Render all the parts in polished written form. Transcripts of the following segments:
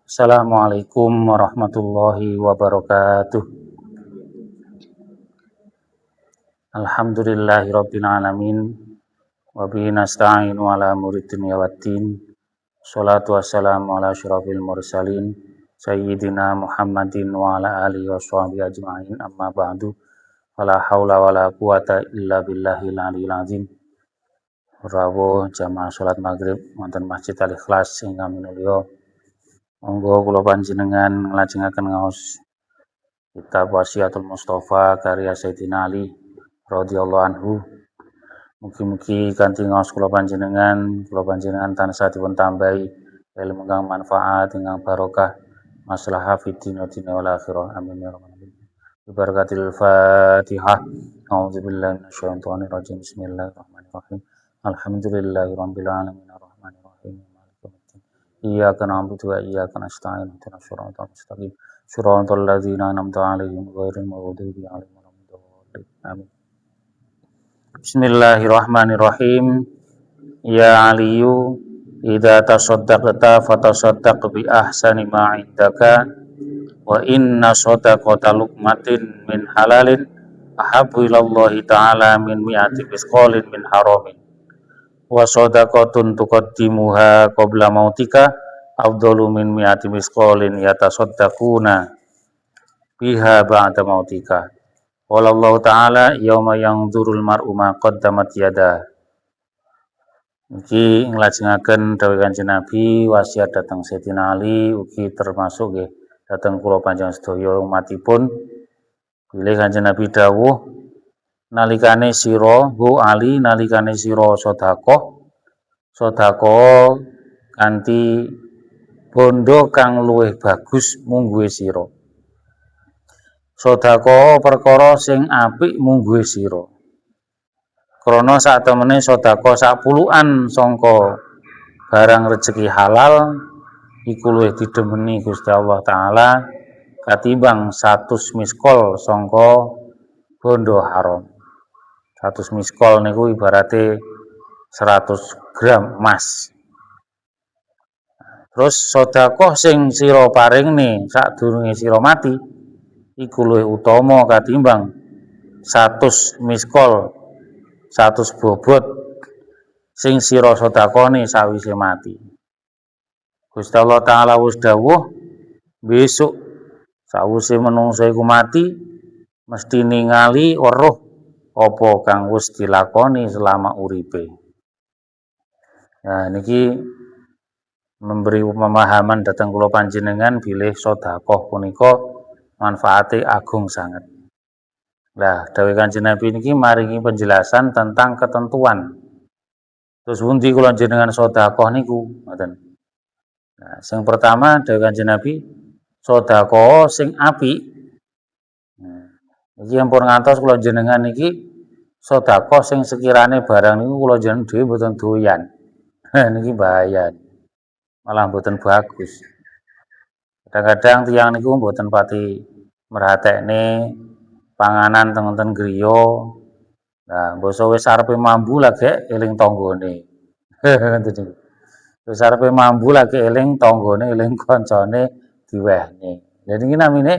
Assalamualaikum warahmatullahi wabarakatuh. Alhamdulillahirabbil alamin wa bihi nasta'inu ala umuri dunya waddin. Shalatu wassalamu ala asyrofil mursalin sayyidina Muhammadin wa ala alihi washabihi ajma'in. Amma ba'du. Wala haula wala quwata illa billahil aliyil azim. Rawuh jamaah salat maghrib wonten Masjid Al Ikhlas ingkang minulya. Monggo kula panjenengan nglajengaken ngaos kitab Wasiatul Mustafa karya Sayyidina Ali radhiyallahu anhu. Mugi-mugi kanthi ngaos kula panjenengan tansah dipun tambahi ilmu kang manfaat ingkang barokah maslahah fid dunya wal akhirah. Amin ya rabbal alamin. Bibarakatil Fatihah. A'udzubillahi minasyaitonir rajim. Bismillahirrahmanirrahim. Alhamdulillahirabbil alamin arrahmanir rahim. Iyyaka na'budu wa iyyaka nasta'in. Ihdinas siratal mustaqim. Shiratal ladzina an'amta 'alaihim ghairil maghdubi 'alaihim waladdallin. Amin. Bismillahirrahmanirrahim. Ya Aliyu, idza tasaddaqta fatasaddaq bi ahsani ma 'indaka wa inna sadaqata luqmatin min halalin ahabbu ilallahi ta'ala min mi'ati misqalin min haramin. Wa sadaqatun tuqaddimuha qabla mautika afdalu min mi'ati misqalin yatasaddaquna biha ba'da mautika. Qala Allah ta'ala yauma yanzurul mar'u ma qaddamat yada. Iki nglajengaken dawuh Kanjeng Nabi wasiat dhateng Sayyidina Ali ugi termasuk nggih dhateng kula panjenengan sedaya umatipun. Bilih Kanjeng Nabi dawuh nalikane sira Ali nalikane sira sedekah kanthi bondo kang luwih bagus mungguhe sira. Sedekah perkara sing apik mungguhe sira. Krana satemene sedekah sapulukan sangka barang rejeki halal iku luwih didemeni Gusti Allah taala katimbang 100 miskol sangka bondo haram. 100 miskol niku ibarate 100 gram emas. Terus sedekah sing sira paringne sadurunge sira mati iku luwih utama katimbang 100 miskol 100 bobot sing sira sedekahne sawise mati. Gusti Allah taala wis dawuh besok sawise menungsa iku mati mesti ningali weruh apa kang wis dilakoni selama uripe. Nah niki memberi pemahaman dhateng kula panjenengan bilih sedekah punika manfaate agung sanget. Lah dawuh Kanjeng Nabi niki maringi penjelasan tentang ketentuan. Terus pundi kula jenengan sedekah niku ngoten. Nah, sing pertama dawuh Kanjeng Nabi sedekah sing apik. Iki ampun ngantos kula jenengan niki sedekah sing sekirane barang niku kula jenengan dhewe mboten doyan. Niki bahaya. Malah mboten bagus. Kadang-kadang tiyang niku mboten pati merhatekne panganan teng wonten griya. Nah, basa wis arepe mambu lagi eling tanggane. Ngoten niku. Wis arepe mambu lagi eling tanggane, eling kancane diwehne. Lha niki namine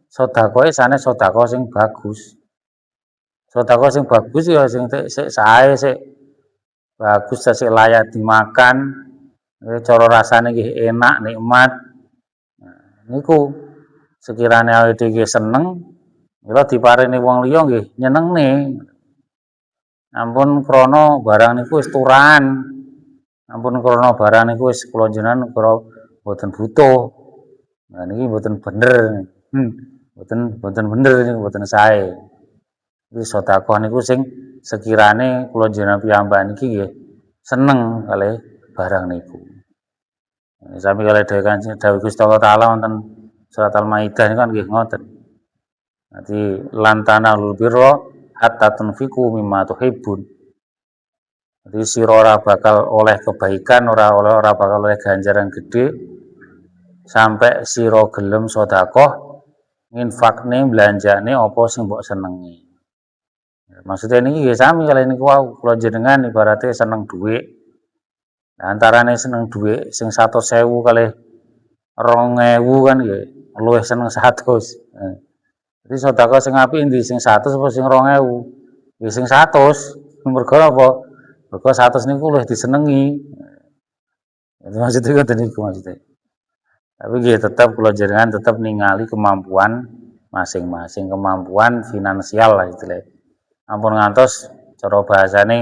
sedekah sanes sedekah sing bagus. Sedekah sing bagus ya sing sik sae sik bagus sik layak dimakan. Cara rasane nggih enak, nikmat. Niku sekirane awake dhewe seneng, mila diparingi wong liya nggih nyenengne. Ampun krana barang niku wis turan. Ampun krana barang niku wis kula jenengan mboten butuh. Nah niki mboten bener. Mboten bener niku mboten sae. Iki sedekah niku sing sekirane kula jenengan piyambak niki nggih seneng kalih barang niku. Sami kalih dawuh Gusti Allah taala wonten surat Al-Maidah niku kan nggih ngoten. Dadi lantanalul birra hatta tunfiqu mimma tuhibbun. Jadi sira ora bakal oleh kebaikan, ora bakal oleh ganjaran gede sampai sira gelem sedekah nginfakne belanjane apa sing mbok senengi. Maksudnya niki nggih sami kalih niku wau kula jenengan ibarate seneng dhuwit. Nah, antarane seneng dhuwit sing 100.000 kalih 2000 kan nggih, luwih seneng 100. Jadi sedekah sing apik endi, sing 100 apa sing 2000? Ya sing 100. Mergo apa? Mergo 100 niku luwih disenengi. Itu maksudnya ngoten niku maksudnya. Tapi nggih tetep kula jenengan tetep ningali kemampuan masing-masing, kemampuan finansial lah istilahnya. Ampun ngantos cara bahasane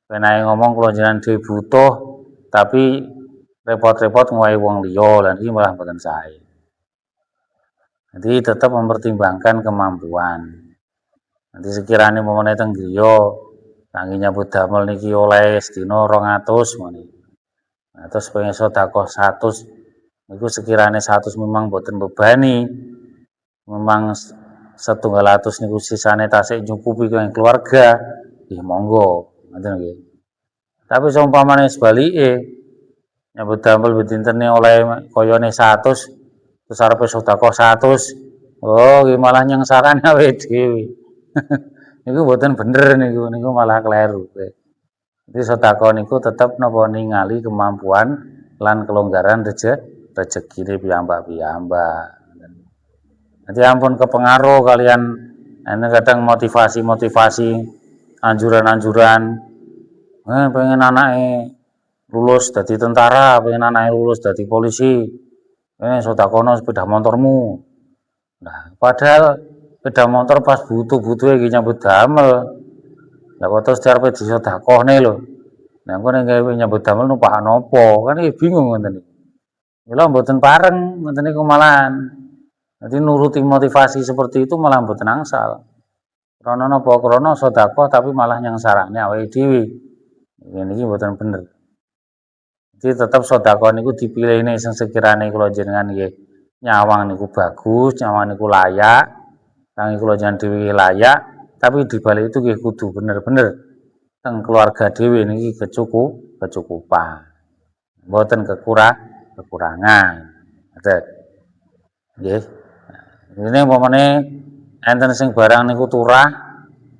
penae ngomong kula jenengan dhewe butuh tapi repot-repot ngowahi wong liya, lan iki malah mboten sae. Jadi tetap mempertimbangkan kemampuan. Nanti sekiranya umpamane teng griya kangge nyambut damel niki oleh sedina 200 ngene. Nah, terus pengen sedekah 100 niku sekiranya 100 memang mboten bebani. Memang 100 niku sisane tasik nyukupi kangge keluarga, nggih monggo, ngoten nggih. Tapi seumpamane sebalike nyambut damel bedintene oleh koyone 100 terus arepe sedekah 100. Oh, nggih malah nyengsarane awake dhewe. Niku mboten bener niku malah kleru. Jadi sedekah niku tetep napa ningali kemampuan lan kelonggaran rezekine piyambak-piyambak. Nanti ampun kepengaruh kalian enten kadang motivasi-motivasi anjuran-anjuran pengen anake lulus dadi tentara, pengen anake lulus dadi polisi. Sedekahno sepeda motormu. Nah, padahal sepeda motor pas butuh-butuhe iki nyambut damel. Lah kok terus arepe disedekahne lho. Nah, engko nek gawe nyambut damel numpak napa? Kan iki bingung ngoten niku. Mila mboten pareng ngoten niku malahan. Jadi nuruti motivasi seperti itu malah mboten angsal. Krana napa? Krana sedekah tapi malah nyengsarane awake dhewe. Niki mboten bener. Jadi tetap sedekah niku dipilihne sing sekirane kula jenengan nggih nyawang niku bagus, nyawang niku layak, kangge kula jenengan dhewe layak, tapi dibalik itu nggih kudu bener-bener teng keluarga dhewe niki kecukupan. Mboten kekurangan. Ngoten. Nggih. Ini umpamane enten sing barang niku turah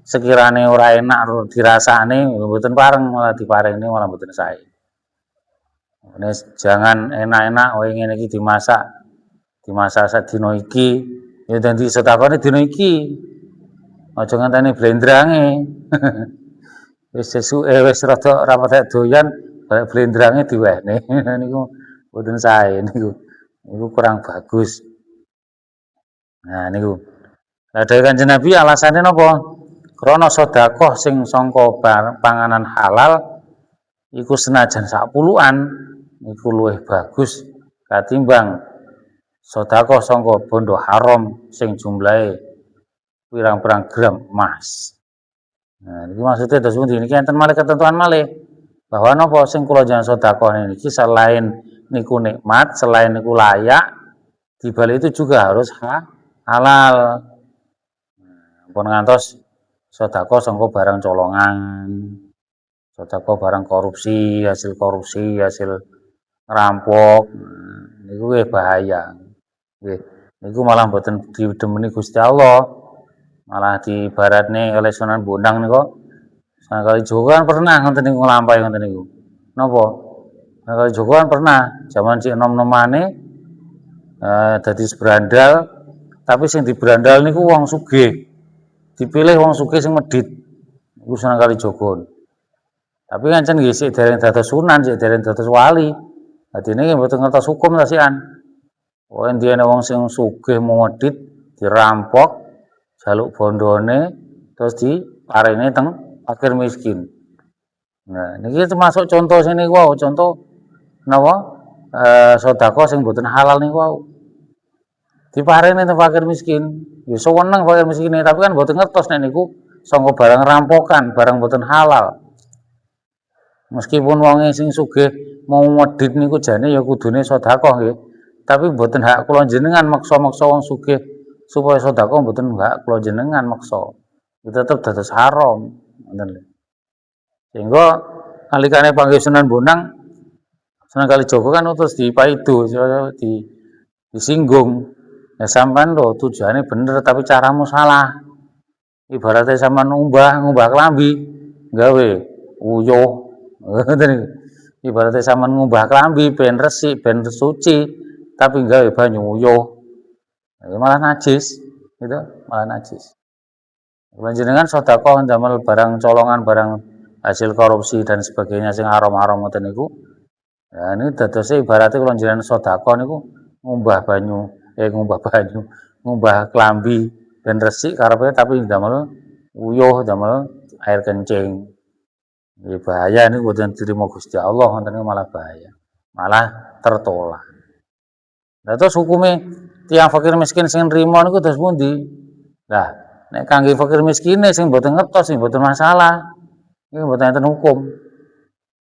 sekirane ora enak dirasane mboten pareng malah diparingne malah mboten sae. Ini jangan enak-enak wae ngene iki dimasak sadina iki ya dadi sedekahne dina iki. Aja ngenteni blendrange. Wis sesuke wis rada ora patek doyan balik blendrange diwehne. Niku mboten sae niku. Niku kurang bagus. Nah niku. Lah dhewe Kanjeng Nabi alasane napa? Krana sedekah sing sangka panganan halal iku senajan sak puluhan iku luwih bagus katimbang sedekah sangka bondo haram sing jumlahe pirang-pirang gram emas. Nah, iki maksudnya terus pundi niki enten malih ketentuan malih bahwa napa sing kula jangan sedekah niki selain niku nikmat, selain niku layak, dibalik itu juga harus halal. Ampun ngantos sedekah sangka barang colongan, sedekah barang korupsi, hasil ngerampok, niku bahaya. Nggih, niku malah mboten didemeni Gusti Allah. Malah diibaratne oleh Sunan Bonang niku. Sunan Kalijaga kan pernah ngoten niku nglampahi ngoten niku. Napa? Sunan Kalijaga kan pernah zaman cek nom-nomane dadi berandal, tapi sing diberandal niku wong sugih. Dipilih wong sugih sing medhit. Niku Sunan Kalijaga. Tapi ngancen nggih sik dereng dados sunan, sik dereng dados wali. Adine nggih mboten ngertos hukum tasian. Oh endine wong sing sugih medhit dirampok, jaluk bondone terus diparene teng fakir miskin. Nah, niki termasuk contoh sing niku wau, contoh napa? Sedekah sing mboten halal niku wau. Diparene teng fakir miskin. Ya seneng fakir miskine, tapi kan mboten ngertos nek niku sangka barang rampokan, barang mboten halal. Meskipun wonge sing sugih mau medhit niku jane ya kudune sedekah nggih. Tapi mboten hak kula jenengan maksa-maksa wong sugih supaya sedekah mboten hak kula jenengan maksa. Itu tetep dados haram, ngoten lho. Sehingga nalikane panggih Sunan Bonang, Sunan Kalijaga kan terus dipaido, disinggung. Ya sampean lho tujuane bener tapi caramu salah. Ibaratnya sampean ngubah klambi, gawe uyuh. Ngoten niku. Ibaratnya sampean ngubah klambi ben resik, ben suci, tapi gawe banyu uyuh malah najis gitu, malah najis. Panjenengan sedekah ndamel barang colongan, barang hasil korupsi dan sebagainya sing haram-haram ngoten niku. Ya ini dadose ibaratnya kalau jenengan sedekah niku ngumbah banyu, ngumbah klambi ben resik karepe tapi ndamel uyuh, ndamel air kencing. Ya bahaya niku boten dirimo Gusti Allah, ngoten niku malah bahaya. Malah tertolak. Lah terus hukume tiyang fakir miskin sing nrimo niku terus pundi? Lah nek kangge fakir miskin sing mboten ngertos sing mboten masalah. Iki mboten enten hukum.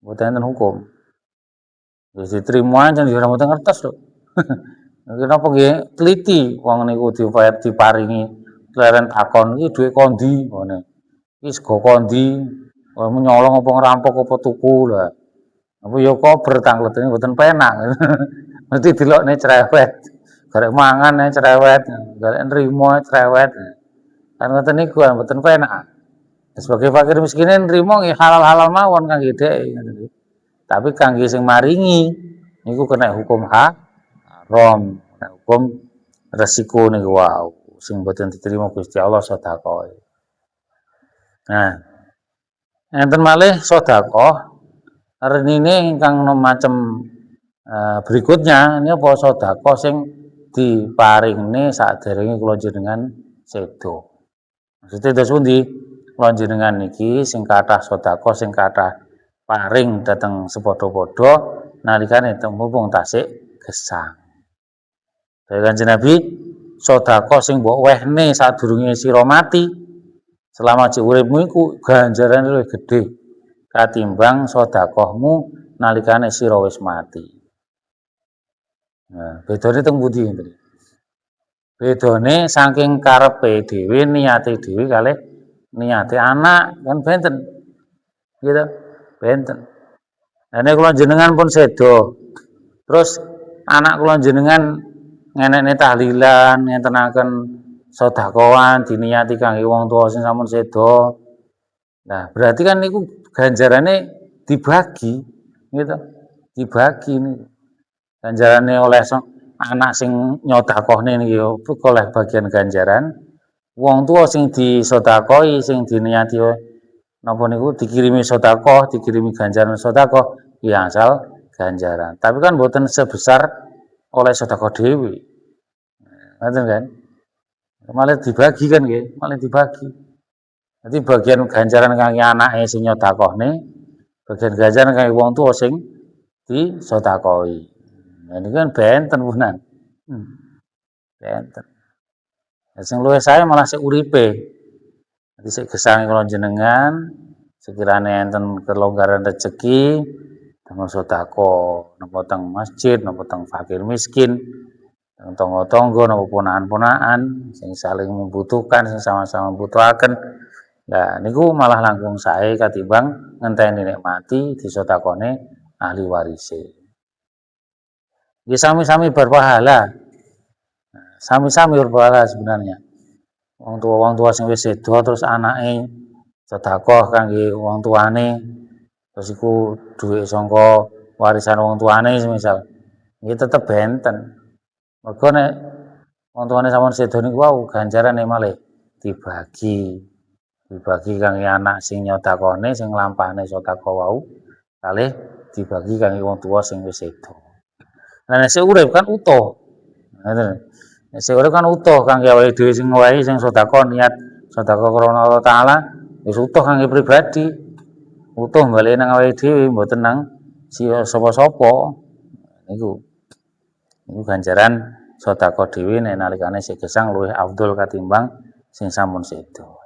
Mboten enten hukum. Wis diterima aja ora mboten ngertos lho. Kenapa nggih teliti wong niku diparingi leren takon iki dhuwit kondi ngene. Iki sego kondi, nyolong apa ngerampok apa tuku lah. Apa ya kober tangletene mboten penak. Mesti delokne cerewet. Garek mangane cerewet, garek nrimo cerewet. Kan ngoten niku mboten penak. Sebagai fakir miskin nrimo nggih halal-halal mawon kangge dhek ngoten niku. Tapi kangge sing maringi niku kena hukum haram, kena hukum resiko niku wau sing mboten diterima Gusti Allah sedekah. Nah, enten malih sedekah renine ingkang macem berikutnya ini apa sedekah sing diparingne saderenge kula jenengan sedo. Maksudnya terus pundi? Kula jenengan niki sing kathah sedekah sing kathah paring dateng sepadha-padha nalikane mumpung tasik gesang. Dari Kanjeng Nabi, sedekah sing mbok wehne sadurunge sira mati selama cik uripmu iku ganjarane luwih gedhe katimbang sedekahmu nalikane sira wis mati. Nah, bedane teng pundi ngene? Bedane saking karepe dhewe, niate dhewe kalih niate anak kan benten. Gitu. Benten. Nah, nek kula jenengan pun sedo. Terus anak kula jenengan ngenekne tahlilan, ngentenaken sedekahan diniati kangge wong tuwa sing sampun sedo. Nah, berarti kan niku ganjarane dibagi, gitu. Dibagi niku. Ganjarane oleh anak sing nyodakohne niki oleh bagian ganjaran. Wong tuwa sing disedekahi, sing diniati napa niku dikirimi sedekah, dikirimi ganjaran sedekah, ya asal ganjaran. Tapi kan mboten sebesar oleh sedekah dhewe. Ngoten kan? Malah dibagi kan nggih, malah dibagi. Jadi bagian ganjaran kangge anake sing nyodakohne, bagian ganjaran kangge wong tuwa sing disedekahi. Nah niku kan benten punan. Benten. Sing luwih sae malah sik uripe. Jadi sik gesang kula jenengan sekirane enten kelonggaran rezeki damel sedekah napa teng masjid, napa teng fakir miskin, teng tangga-tangga napa ponakan-ponakan sing saling membutuhkan, sing sama-sama membutuhaken. Lah niku malah langkung sae katimbang ngenteni nek mati disedekahne ahli warise. Nggih sami-sami berpahala. Sami-sami berpahala sebenarnya. Wong tua sing wis sedo terus anake sedekah kangge wong tuane terus iku dhuwit saka warisan wong tuane semisal iki tetep benten. Mergo nek wong tuane sampun sedo niku wau ganjarane malih dibagi kangge anak sing nyedekahne sing lampahne sedekah wau kalih dibagi kangge wong tua sing wis sedo. Lah nek sing urip kan utuh. Ngoten. Sing urip kan utuh kangge awake dhewe sing ngowahi sing sedekah niat sedekah krana Allah taala wis utuh kangge pribadi. Utuh bali nang awake dhewe mboten nang sapa-sapa. Niku ganjaran sedekah dhewe nek nalikane sik gesang luwih afdol katimbang sing sampun sedo.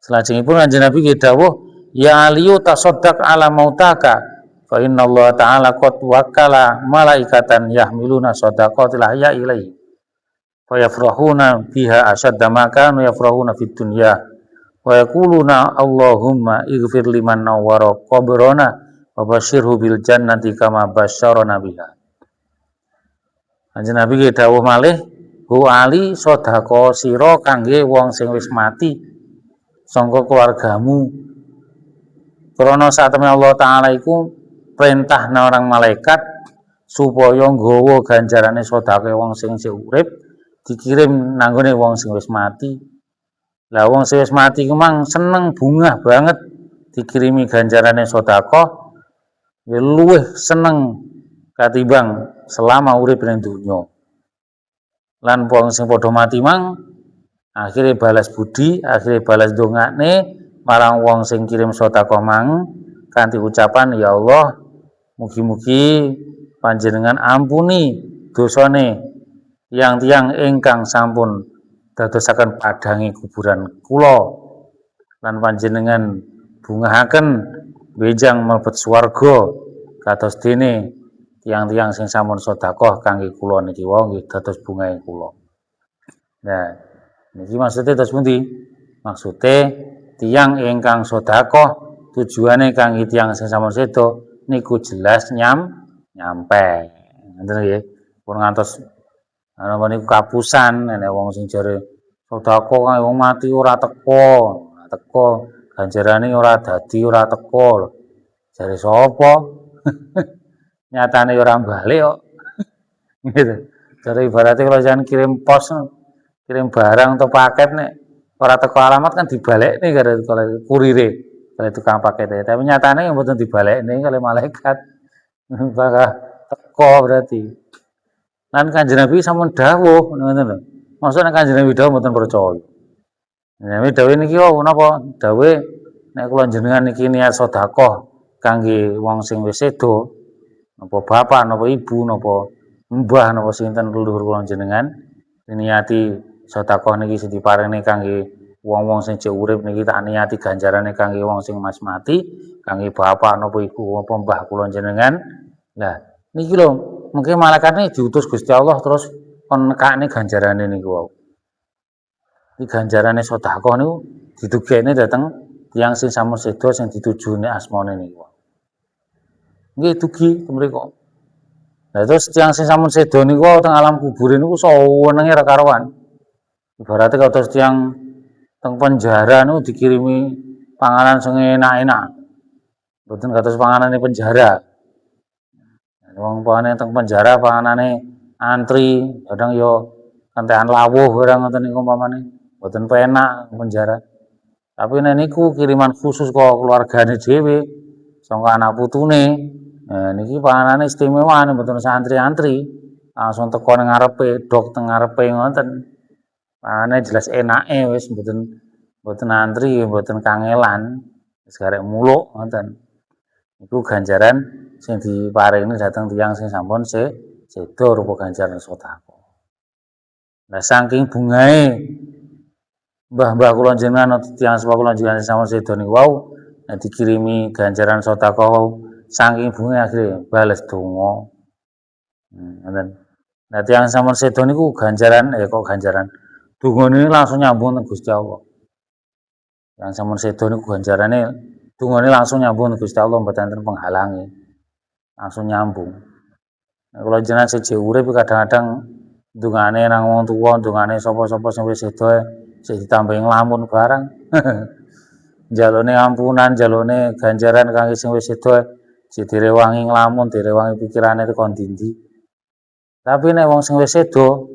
Salajengipun Kanjeng Nabi nggih dawuh, "Ya aliyu tasaddaq ala mautaka fa inna Allah ta'ala qad wakala malaikatan yahmiluna shadaqatil ahya ilaihi fa yafrahuna biha asadda ma kanu yafrahuna fid dunya wa yaquluna Allahumma ighfir liman nawwara qabrana wa basyirhu bil jannati kama basyarana biha." Kanjeng Nabi nggih dawuh malih, "Hu ali sedekah sira kangge wong sing wis mati sangka keluargamu. Krana satemene Allah taala iku perintah marang malaikat supaya nggawa ganjarane sedekah wong sing isih urip dikirim nanggone wong sing wis mati. Lah wong sing wis mati ku mang seneng bungah banget dikirimi ganjarane sedekah, ya luwih seneng katimbang selama urip ning donya. Lan wong sing padha mati mang akhire balas budi, akhire balas dongane marang wong sing kirim sedekah mang kanthi ucapan ya Allah, mugi-mugi panjenengan ampuni dosane tiang-tiang ingkang sampun dadosaken padangi kuburan kula lan panjenengan bungahaken benjang mlebet swarga kados dene tiang-tiang sing sampun sedekah kangge kula niki wau nggih dados bungahe kula. Nah, niki maksude dados pundi? Maksude tiang ingkang sedekah tujuane kangge tiang sing sampun sedo niku jelas nyampe. Ngoten nggih. Pun ngantos ana niku kapusan nek wong sing jare sedekah kangge wong mati ora teko, ganjarane ora dadi ora teko. Jare sapa? Nyatane ora balik kok. Gitu. Jare ibaratnya kalau jangan kirim pos, kirim barang atau paket nek ora teko alamat kan dibalekne karo kurire, karo tukang paket. Tapi nyatane yang mboten dibalekne kali malaikat. Bakal teko berarti. Lan Kanjeng Nabi sampun dawuh ngoten lho. Mosok nek Kanjeng Nabi dawuh mboten percaya. Nabi dawuh niki wau napa? Dawuh nek kula jenengan niki niat sedekah kangge wong sing wis sedo, napa bapak, napa ibu, napa mbah, napa sinten leluhur kula jenengan niati sedekah niki sing diparingi kangge wong-wong sing jek urip niki tak niati ganjarane kangge wong sing mas mati, kangge bapak napa ibu napa mbah kula jenengan. Lah niki lho, mungkin malaikatne diutus Gusti Allah terus kon nekakne ganjarane niku wau. Iki ganjarane sedekah niku ditugekne dhateng tiyang sing sampun sedo sing ditujune asmane niku. Nggih dugi mriku. Lah terus tiyang sing sampun sedo niku teng alam kubur niku sawenenge ra karuan. Ibaratnya kados tiyang teng penjara niku dikirimi panganan sing enak-enak. Mboten kados panganane penjara. Wong pangane teng penjara panganane antri, kadang yo kentekan lawuh barang ngoten niku umpamane. Mboten penak penjara. Tapi nek niku kiriman khusus kok keluargane dhewe, saka anak putune. Nah niki panganane istimewa mboten usah antri-antri. Langsung teko ning ngarepe, dok teng ngarepe ngoten. Pangane jelas enake wis mboten antri, mboten kangelan. Wis garek muluk ngoten. Iku ganjaran sing diparingi dhateng tiyang sing sampun sedo rupa ganjaran sedekah. Lah saking bungahe mbah-mbah kula jenengan tiyang sepuh kula jenengan sampun sedo niku wau nek dikirimi ganjaran sedekah wau saking bungahe akhire bales donga. Ngoten. Nah tiyang sampun sedo niku ganjaran dungane langsung nyambung teng Gusti Allah. Yang sampun sedo niku ganjarane dungane langsung nyambung teng Gusti Allah mboten enten penghalangi. Langsung nyambung. Nah, kula jenengan siji urip kadang-kadang dungane nang wong tuwa, dungane sapa-sapa sing wis sedo sik ditambahi nglamun barang. Jalone ampunan, jalone ganjaran kangge sing wis sedo sik direwangi nglamun, direwangi pikirane teko ndi-ndi. Tapi nek wong sing wis sedo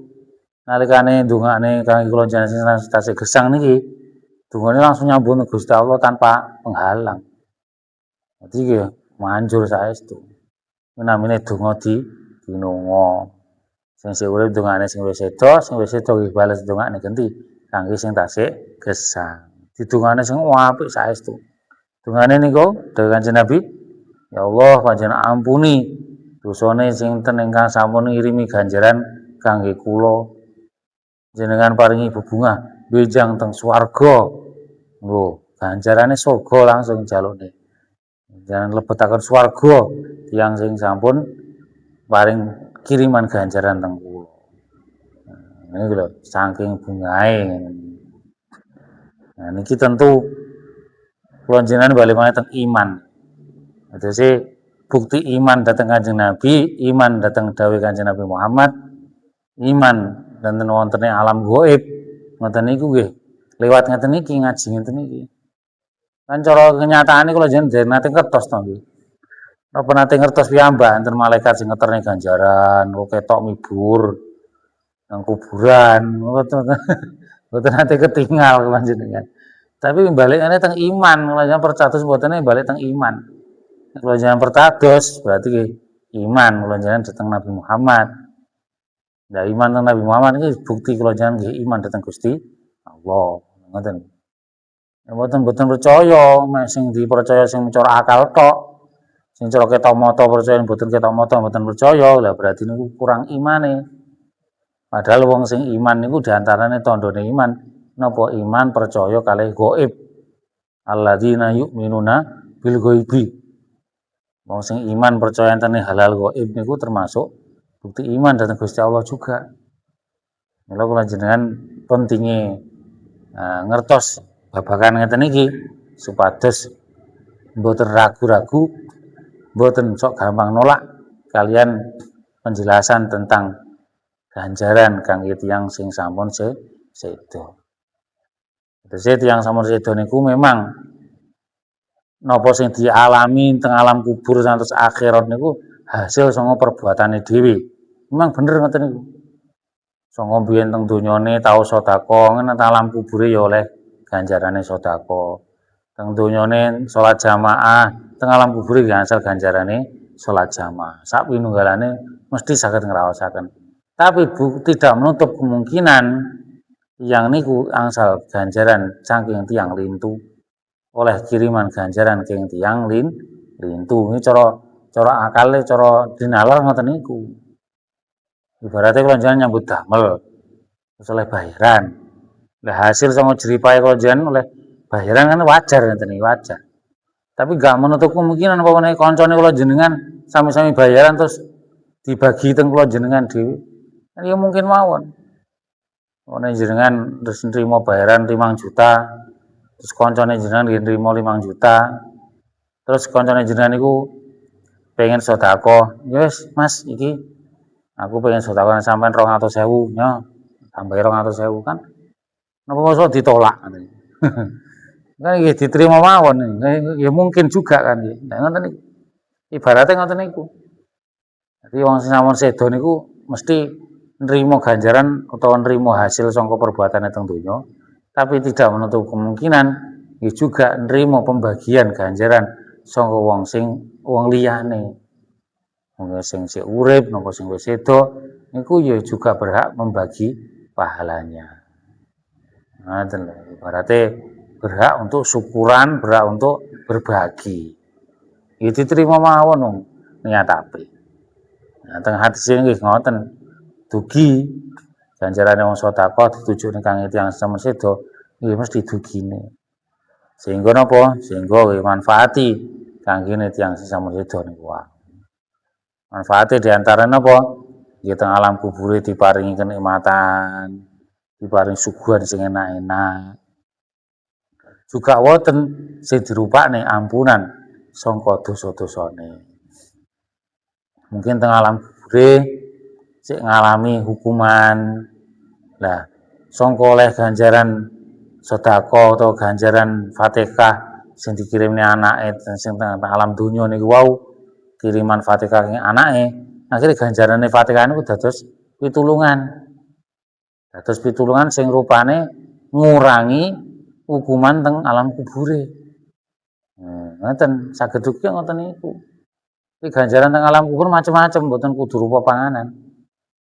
nalikane ndongane kangge kula jenengan sing tasih gesang niki, dungane langsung nyambung Gusti Allah tanpa penghalang. Dadi nggih manjur saestu. Namine donga dinonga. Sing sik urip dongane sing wis sedo nggih bales dongane genti kangge sing tasih gesang. Didongane sing apik saestu. Dongane niku dawuh Kanjeng Nabi, ya Allah panjenengan ampuni dosane sing ten ingkang sampun ngirimi ganjaran kangge kula. Jenengan paringi bebungah benjang teng swarga. Lho, ganjarane surga langsung jalukne. Jangan lebetaken swarga tiyang sing sampun paring kiriman ganjaran teng kula. Nah, niku lho saking bungahe. Nah niki tentu kula jenengan bali maneh teng iman. Terus bukti iman dateng Kanjeng Nabi, iman dateng dawuh Kanjeng Nabi Muhammad, iman danten wontene alam gaib. Ngoten niku nggih. Lewat ngeten niki ngaji ngeten niki. Kan cara kenyataane kula jenengan nate kertos to nggih. Napa nate ngertos piyambak enten malaikat sing ngeterne ganjaran, kok ketok mibur nang kuburan, mboten nate ketinggal panjenengan. Tapi balikane teng iman, kalau jangan percados mbotene balik teng iman. Kalau jangan percados berarti iman kalau jangan datang Nabi Muhammad. Nah, iman teng Nabi Muhammad iki bukti kalau jangan iman datang Gusti Allah. Ngoten. Mboten percaya, mek sing dipercaya sing cara akal tok. Sing cara ketok mata percaya mboten ketok mata mboten percaya. Lah berarti niku kurang imane. Padahal wong sing iman niku diantarane tandane iman napa iman percaya kalih gaib. Alladzina yu'minuna bil ghaibi. Wong sing iman percaya entene halal gaib niku termasuk bukti iman datang Gusti Allah juga. Mila kula jenengan pentinge ngertos babagan ngeten iki supados mboten ragu-ragu, mboten sok gampang nolak kalian penjelasan tentang ganjaran kangge tiyang sing sampun sedo. Terus tiyang sampun sedo niku memang napa sing dialami teng alam kubur ngantos akhirat niku hasil saka perbuatane dhewe. Memang bener ngoten niku. Saka biyen teng donyane tau sedekah, nang alam kubure ya oleh ganjarane sedekah. Teng donyane salat jamaah, teng alam kubure asal ganjarane salat jamaah. Sak pinunggalane mesti saged ngraosaken. Tapi tidak menutup kemungkinan yang niku angsal ganjaran saking tiyang lintu oleh kiriman ganjaran saking tiyang lintu. Ini cara akale, cara dinalar ngoten niku. Ibaratnya kalau jangan nyambut damel terus oleh bayaran. Lah hasil sama jeripahe kalau jangan oleh bayaran kan wajar ngeten iki, wajar. Tapi gak menutup kemungkinan apa meneh kancane kula jenengan sami-sami bayaran terus dibagi teng kula jenengan dhewe. Kan ya mungkin mawon. Ono jenengan terus nrimo bayaran 5 juta, terus kancane jenengan nrimo 5 juta. Terus kancane jenengan niku pengen sedekah. Ya wis, Mas, iki aku pengen sedekah sampean 200.000, ya. Tambah 200.000 kan. Napa mosok ditolak ngoten. Kan nggih diterima mawon. Ya mungkin juga kan nggih. Nah ngoten niku. Ibaratnya ngoten niku. Jadi wong sing sampun sedo niku mesti nrimo ganjaran utawa nrimo hasil saka perbuatane teng donya, tapi tidak menutup kemungkinan nggih juga nrimo pembagian ganjaran saka wong liyane. Wong sing sik urip napa sing wis sedo niku ya juga berhak membagi pahalanya. Ngoten lho, ibaratnya berhak untuk syukuran, berhak untuk berbagi. Ya diterima mawon wong niat apik. Nah, teng hadis nggih ngoten. Dugi ganjarane wong sedekah ditujukne kangge tiyang sampun sedo nggih mesti dugine. Sehingga napa? Sehingga manfaati kangge tiyang sampun sedo niku wae. Manfaate diantara napa? Nggih teng alam kubure diparingi kenikmatan, diparingi suguhan sing enak-enak. Juga wonten sing dirupakne ampunan sangka dosa-dosane. Mungkin teng alam kubure sik ngalami hukuman. Lah, sangka oleh ganjaran sedekah atau ganjaran Fatihah sing dikirimne anake sing teng alam donya niku wau kiriman Fatihah ing anake, akhire ganjarane Fatihah niku dados pitulungan. Dados pitulungan sing rupane ngurangi hukuman teng alam kubure. Ngoten saged ugi ngoten niku. Iki ganjaran teng alam kubur macam-macam, mboten kudu rupa panganan.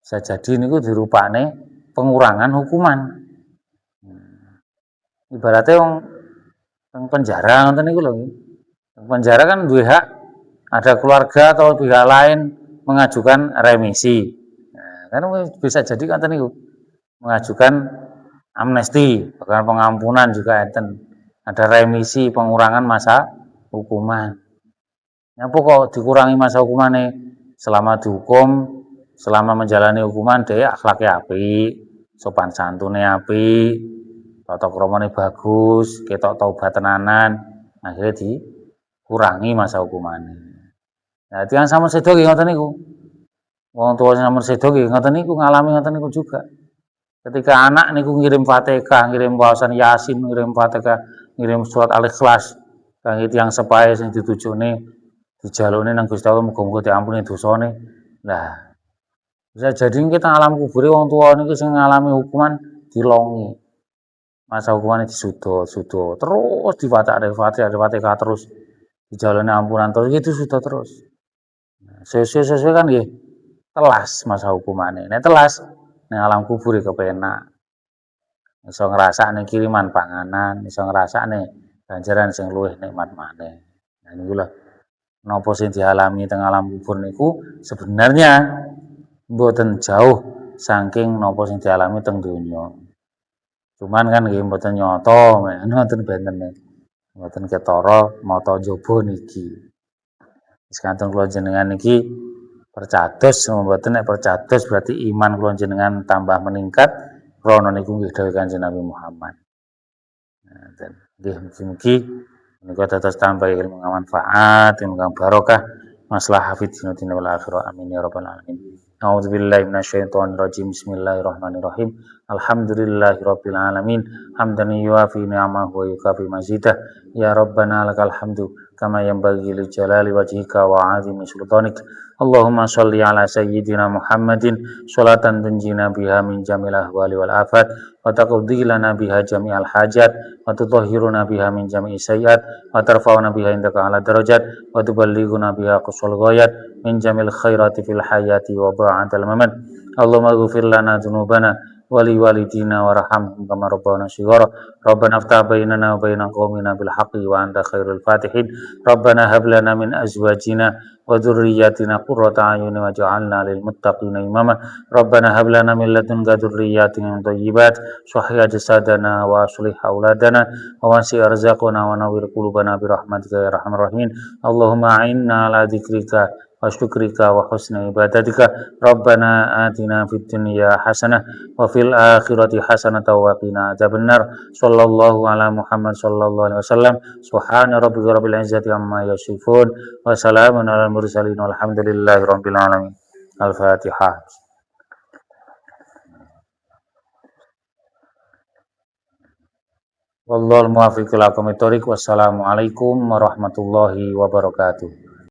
Bisa jadi niku dirupane pengurangan hukuman. Ibaratnya wong teng penjara ngoten niku lho. Teng penjara kan duwe hak ada keluarga atau pihak lain mengajukan remisi. Nah, kan bisa jadi ngoten niku. Mengajukan amnesti, bahkan pengampunan juga enten. Ada remisi pengurangan masa hukuman. Nyapa kok dikurangi masa hukumane selama dihukum, selama menjalani hukuman dia akhlaknya apik, sopan santune apik, tata kramane bagus, ketok taubat tenanan, akhirnya dikurangi masa hukumane. Nah, tiyang sampun sedo nggih ngoten niku. Wong tuwa sampun sedo nggih ngoten niku ngalami ngoten niku juga. Ketika anak niku ngirim Fatihah, ngirim wawasan Yasin, ngirim Fatihah, ngirim surat Al-Ikhlas kangge tiyang sepahe sing ditujune dijalukne nang Gusti Allah muga-muga diampuni dosane. Lah, bisa jadi kita alam kubure wong tuwa niki sing ngalami hukuman dilongi. Masa hukumannya disudo, terus Fatihah terus dijalani ampunan terus itu sudah terus. Sesuai kan nggih telas masa hukumannya. Nek telas ning alam kubur kepenak. Iso ngrasakne kiriman panganan, iso ngrasakne ganjaran sing luwih nikmat maneh. Nah niku lho napa sing dialami teng alam kubur niku sebenarnya mboten jauh saking napa sing dialami teng donya. Cuman kan nggih mboten nyata, mboten benten. Mboten ketara mata njaba niki. Wis kantun kula jenengan niki percados mboten nek percados berarti iman kula jenengan tambah meningkat krana niku nggih dawuh Kanjeng Nabi Muhammad. Nah, nggih mugi-mugi menika dados tambah ilmu manfaat, ilmu barokah, maslahah fid dunya wal akhirah. Amin ya rabbal alamin. A'udzubillahi minasyaitonir rajim. Bismillahirrahmanirrahim. Alhamdulillahirabbil alamin. Hamdan yuwafi ni'amahu wa yukafi mazidah. Ya Rabbana lakal hamdu kama yanbaghi li jalali wajhika wa 'azimi sultanik. Allahumma shalli ala sayyidina Muhammadin sholatan tunjina biha min jamil ahwali wal afat wa taqdi lana biha jami'al hajat wa tutahhiruna biha min jami'i sayyi'at wa tarfa'una biha indaka ala darajat wa tuballighuna biha qusal ghayat min jamil khairati fil hayati wa ba'dal mamat. Allahumma ighfir lana dzunubana wali walidina warhamhum kama rabbana shighara. Rabbana iftah bainana wa baina qaumina bil haqqi wa anta khairul fatihin. Rabbana hab lana min azwajina wa dzurriyyatina qurrata a'yun waj'alna lil muttaqina imama. Rabbana hab lana min ladunka dzurriyyatan thayyibat sahih jasadana wa aslih auladana wa wasi' arzaqana wa nawwir qulubana bi rahmatika ya arhamar rahimin. Allahumma a'inna ala dzikrika wa syukrika wa husni ibadatika. Rabbana atina fid dunya hasanah wa fil akhirati hasanah wa qina adzabannar. Sallallahu ala Muhammad sallallahu alaihi wasallam. Subhana rabbika rabbil izzati amma yasifun wa salamun alal mursalin walhamdulillahi rabbil alamin. Al-Fatihah. Wallahul muwaffiq ila aqwamit thoriq. Wassalamualaikum warahmatullahi wabarakatuh.